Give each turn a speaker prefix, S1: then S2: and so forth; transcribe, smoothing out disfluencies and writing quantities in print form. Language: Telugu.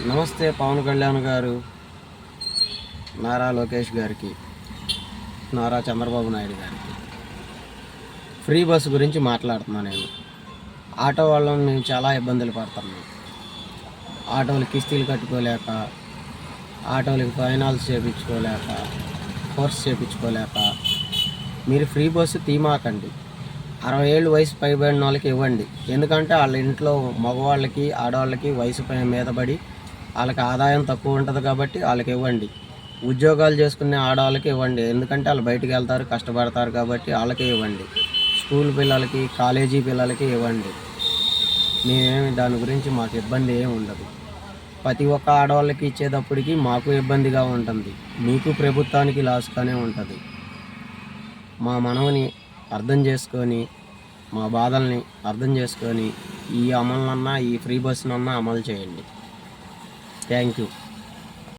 S1: నమస్తే పవన్ కళ్యాణ్ గారు, నారా లోకేష్ గారికి, నారా చంద్రబాబు నాయుడు గారికి. ఫ్రీ బస్సు గురించి మాట్లాడుతున్నాను నేను. ఆటో వాళ్ళని మేము చాలా ఇబ్బందులు పడుతున్నాం. ఆటోలు కిస్తీలు కట్టుకోలేక, ఆటోలకి ఫైనాన్స్ చేయించుకోలేక, కోర్స్ చేయించుకోలేక. మీరు ఫ్రీ బస్సు తీమాకండి. 60 ఏళ్ళు వయసు పైబడిన వాళ్ళకి ఇవ్వండి. ఎందుకంటే వాళ్ళ ఇంట్లో మగవాళ్ళకి ఆడవాళ్ళకి వయసు మీద పడి వాళ్ళకి ఆదాయం తక్కువ ఉంటుంది కాబట్టి వాళ్ళకి ఇవ్వండి. ఉద్యోగాలు చేసుకునే ఆడవాళ్ళకి ఇవ్వండి. ఎందుకంటే వాళ్ళు బయటికి వెళ్తారు, కష్టపడతారు కాబట్టి వాళ్ళకే ఇవ్వండి. స్కూల్ పిల్లలకి, కాలేజీ పిల్లలకి ఇవ్వండి. మేమేమి దాని గురించి మాకు ఇబ్బంది ఏమి ఉండదు. ప్రతి ఒక్క ఆడవాళ్ళకి ఇచ్చేటప్పటికి మాకు ఇబ్బందిగా ఉంటుంది, మీకు ప్రభుత్వానికి లాస్గానే ఉంటుంది. మా మనవని అర్థం చేసుకొని, మా బాధల్ని అర్థం చేసుకొని ఈ అమలునన్నా, ఈ ఫ్రీ బస్సునన్నా అమలు చేయండి. Thank you.